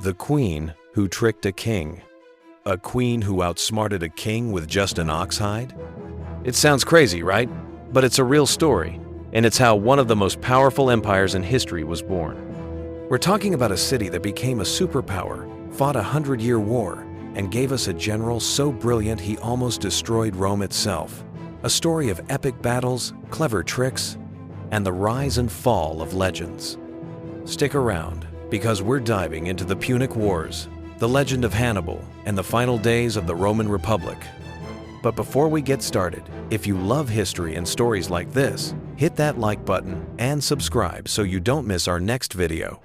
The queen who tricked a king. A queen who outsmarted a king with just an ox hide? It sounds crazy, right? But it's a real story, and it's how one of the most powerful empires in history was born. We're talking about a city that became a superpower, fought a 100-year war, and gave us a general so brilliant he almost destroyed Rome itself. A story of epic battles, clever tricks, and the rise and fall of legends. Stick around, because we're diving into the Punic Wars, the legend of Hannibal, and the final days of the Roman Republic. But before we get started, if you love history and stories like this, hit that like button and subscribe so you don't miss our next video.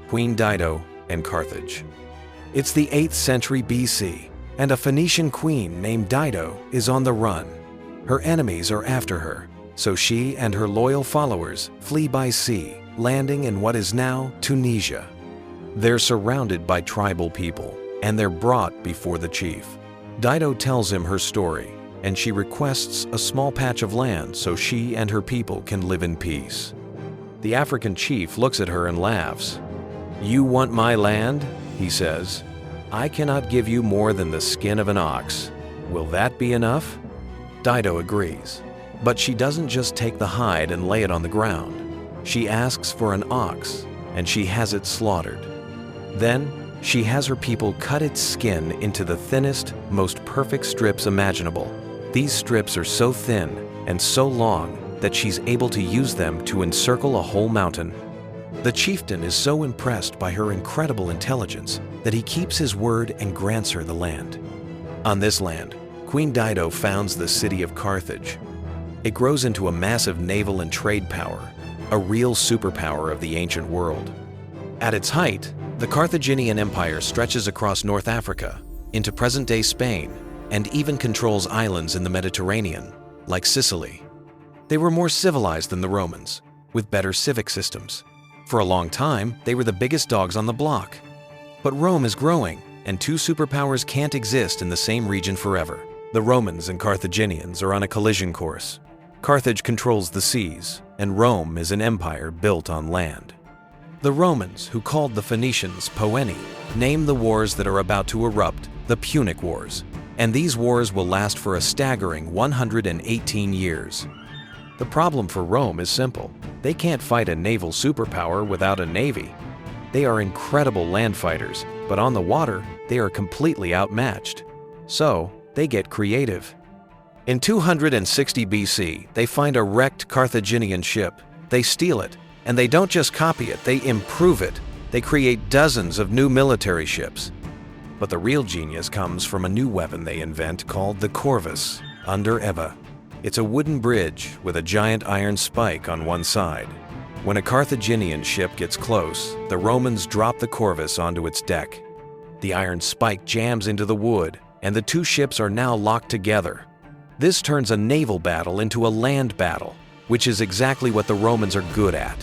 Queen Dido and Carthage. It's the 8th century BC, and a Phoenician queen named Dido is on the run. Her enemies are after her, so she and her loyal followers flee by sea, landing in what is now Tunisia. They're surrounded by tribal people, and they're brought before the chief. Dido tells him her story, and she requests a small patch of land so she and her people can live in peace. The African chief looks at her and laughs. "You want my land?" he says. "I cannot give you more than the skin of an ox. Will that be enough?" Dido agrees, but she doesn't just take the hide and lay it on the ground. She asks for an ox, and she has it slaughtered. Then, she has her people cut its skin into the thinnest, most perfect strips imaginable. These strips are so thin and so long that she's able to use them to encircle a whole mountain. The chieftain is so impressed by her incredible intelligence that he keeps his word and grants her the land. On this land, Queen Dido founds the city of Carthage. It grows into a massive naval and trade power, a real superpower of the ancient world. At its height, the Carthaginian Empire stretches across North Africa, into present-day Spain, and even controls islands in the Mediterranean, like Sicily. They were more civilized than the Romans, with better civic systems. For a long time, they were the biggest dogs on the block. But Rome is growing, and two superpowers can't exist in the same region forever. The Romans and Carthaginians are on a collision course. Carthage controls the seas, and Rome is an empire built on land. The Romans, who called the Phoenicians Poeni, named the wars that are about to erupt the Punic Wars, and these wars will last for a staggering 118 years. The problem for Rome is simple. They can't fight a naval superpower without a navy. They are incredible land fighters, but on the water, they are completely outmatched. So, they get creative. In 260 BC, they find a wrecked Carthaginian ship. They steal it, and they don't just copy it, they improve it. They create dozens of new military ships. But the real genius comes from a new weapon they invent called the corvus, under Eva. It's a wooden bridge with a giant iron spike on one side. When a Carthaginian ship gets close, the Romans drop the corvus onto its deck. The iron spike jams into the wood, and the two ships are now locked together. This turns a naval battle into a land battle, which is exactly what the Romans are good at.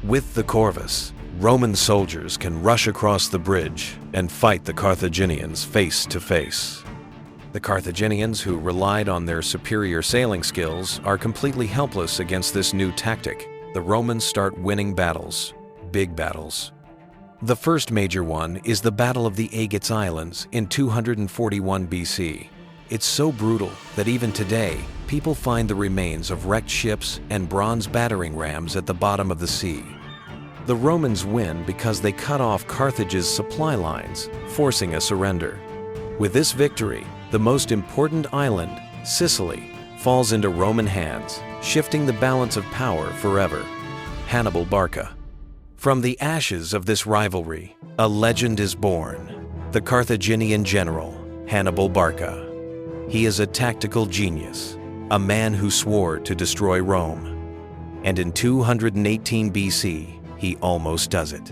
With the corvus, Roman soldiers can rush across the bridge and fight the Carthaginians face to face. The Carthaginians, who relied on their superior sailing skills, are completely helpless against this new tactic. The Romans start winning battles, big battles. The first major one is the Battle of the Agates Islands in 241 BC. It's so brutal that even today, people find the remains of wrecked ships and bronze battering rams at the bottom of the sea. The Romans win because they cut off Carthage's supply lines, forcing a surrender. With this victory, the most important island, Sicily, falls into Roman hands, shifting the balance of power forever. Hannibal Barca. From the ashes of this rivalry, a legend is born. The Carthaginian general, Hannibal Barca. He is a tactical genius, a man who swore to destroy Rome. And in 218 BC, he almost does it.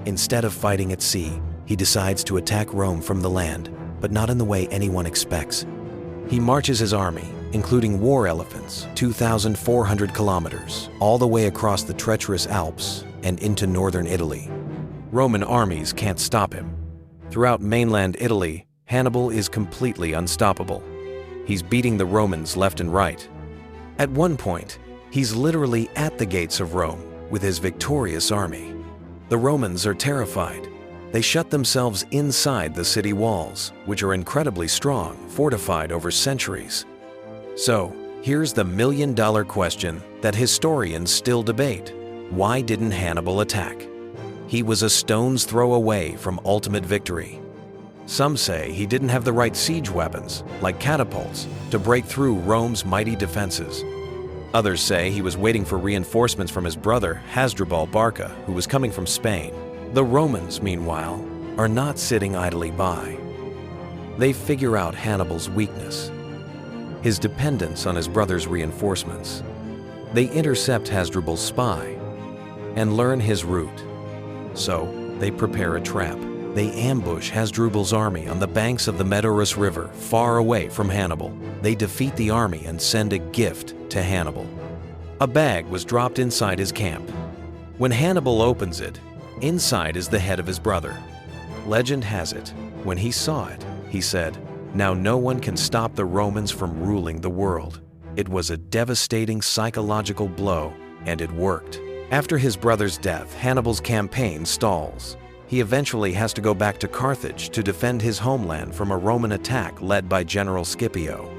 Instead of fighting at sea, he decides to attack Rome from the land, but not in the way anyone expects. He marches his army, including war elephants, 2,400 kilometers, all the way across the treacherous Alps and into northern Italy. Roman armies can't stop him. Throughout mainland Italy, Hannibal is completely unstoppable. He's beating the Romans left and right. At one point, he's literally at the gates of Rome with his victorious army. The Romans are terrified. They shut themselves inside the city walls, which are incredibly strong, fortified over centuries. So, here's the million-dollar question that historians still debate. Why didn't Hannibal attack? He was a stone's throw away from ultimate victory. Some say he didn't have the right siege weapons, like catapults, to break through Rome's mighty defenses. Others say he was waiting for reinforcements from his brother Hasdrubal Barca, who was coming from Spain. The Romans, meanwhile, are not sitting idly by. They figure out Hannibal's weakness, his dependence on his brother's reinforcements. They intercept Hasdrubal's spy and learn his route. So, they prepare a trap. They ambush Hasdrubal's army on the banks of the Medorus River, far away from Hannibal. They defeat the army and send a gift to Hannibal. A bag was dropped inside his camp. When Hannibal opens it, inside is the head of his brother. Legend has it, when he saw it, he said, "Now no one can stop the Romans from ruling the world." It was a devastating psychological blow, and it worked. After his brother's death, Hannibal's campaign stalls. He eventually has to go back to Carthage to defend his homeland from a Roman attack led by General Scipio.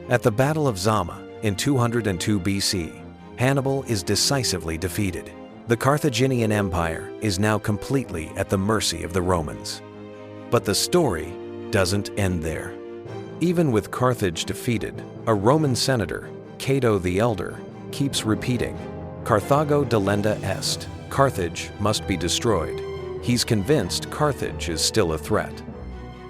At the Battle of Zama in 202 BC, Hannibal is decisively defeated. The Carthaginian Empire is now completely at the mercy of the Romans. But the story doesn't end there. Even with Carthage defeated, a Roman senator, Cato the Elder, keeps repeating, "Carthago delenda est," Carthage must be destroyed. He's convinced Carthage is still a threat.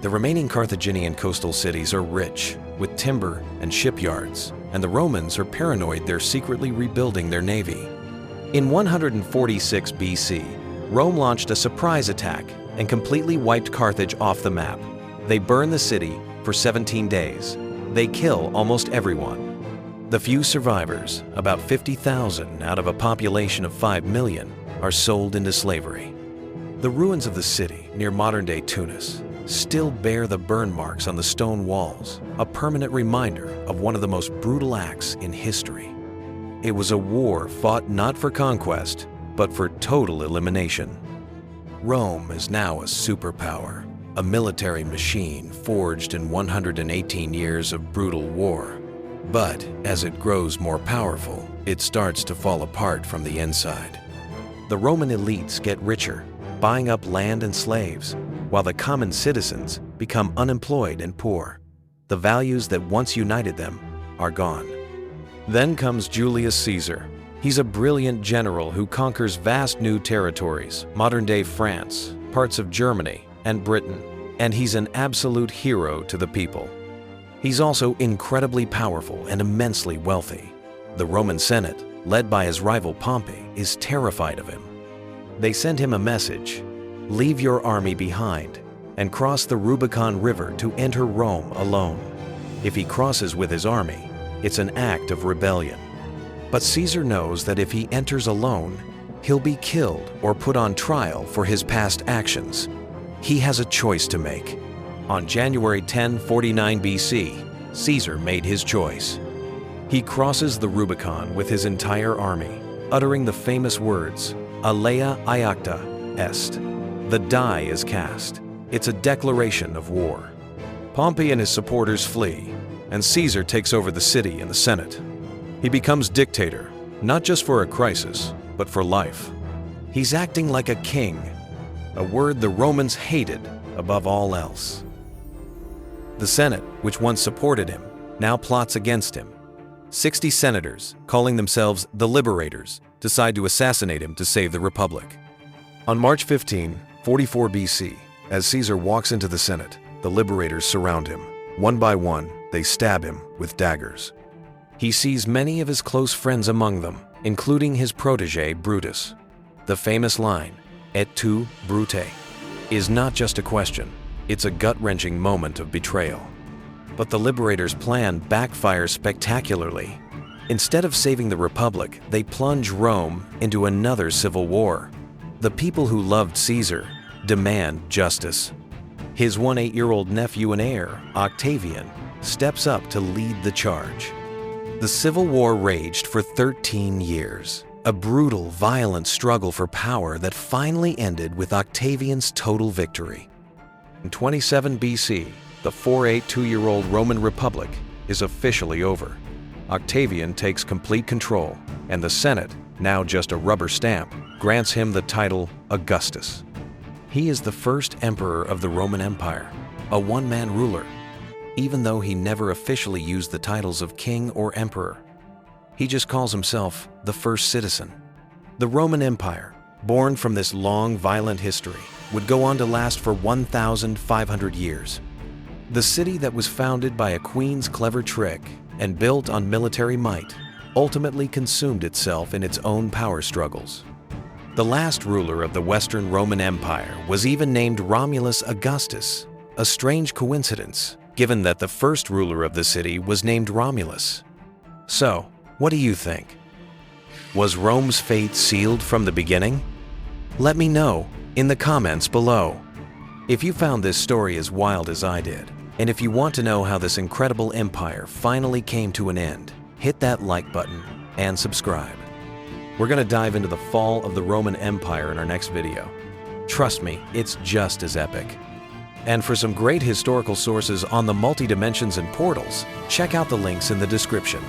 The remaining Carthaginian coastal cities are rich, with timber and shipyards, and the Romans are paranoid they're secretly rebuilding their navy. In 146 BC, Rome launched a surprise attack and completely wiped Carthage off the map. They burn the city for 17 days. They kill almost everyone. The few survivors, about 50,000 out of a population of 5 million, are sold into slavery. The ruins of the city, near modern-day Tunis, still bear the burn marks on the stone walls, a permanent reminder of one of the most brutal acts in history. It was a war fought not for conquest, but for total elimination. Rome is now a superpower, a military machine forged in 118 years of brutal war. But as it grows more powerful, it starts to fall apart from the inside. The Roman elites get richer, buying up land and slaves, while the common citizens become unemployed and poor. The values that once united them are gone. Then comes Julius Caesar. He's a brilliant general who conquers vast new territories, modern-day France, parts of Germany, and Britain, and he's an absolute hero to the people. He's also incredibly powerful and immensely wealthy. The Roman Senate, led by his rival Pompey, is terrified of him. They send him a message: leave your army behind and cross the Rubicon River to enter Rome alone. If he crosses with his army, it's an act of rebellion. But Caesar knows that if he enters alone, he'll be killed or put on trial for his past actions. He has a choice to make. On January 10, 49 BC, Caesar made his choice. He crosses the Rubicon with his entire army, uttering the famous words, "Alea iacta est." The die is cast. It's a declaration of war. Pompey and his supporters flee, and Caesar takes over the city and the Senate. He becomes dictator, not just for a crisis, but for life. He's acting like a king, a word the Romans hated above all else. The Senate, which once supported him, now plots against him. 60 senators, calling themselves the Liberators, decide to assassinate him to save the Republic. On March 15, 44 BC, as Caesar walks into the Senate, the Liberators surround him. One by one, they stab him with daggers. He sees many of his close friends among them, including his protege Brutus. The famous line, "Et tu, Brute," is not just a question, it's a gut-wrenching moment of betrayal. But the Liberators' plan backfires spectacularly. Instead of saving the Republic, they plunge Rome into another civil war. The people who loved Caesar demand justice. His 18-year-old nephew and heir, Octavian, steps up to lead the charge. The civil war raged for 13 years. A brutal, violent struggle for power that finally ended with Octavian's total victory. In 27 BC, the 482-year-old Roman Republic is officially over. Octavian takes complete control, and the Senate, now just a rubber stamp, grants him the title Augustus. He is the first emperor of the Roman Empire, a one-man ruler, even though he never officially used the titles of king or emperor. He just calls himself the first citizen. The Roman Empire, born from this long, violent history, would go on to last for 1,500 years. The city that was founded by a queen's clever trick and built on military might ultimately consumed itself in its own power struggles. The last ruler of the Western Roman Empire was even named Romulus Augustus, a strange coincidence, given that the first ruler of the city was named Romulus. So, what do you think? Was Rome's fate sealed from the beginning? Let me know in the comments below. If you found this story as wild as I did, and if you want to know how this incredible empire finally came to an end, hit that like button and subscribe. We're going to dive into the fall of the Roman Empire in our next video. Trust me, it's just as epic. And for some great historical sources on the multi-dimensions and portals, check out the links in the description.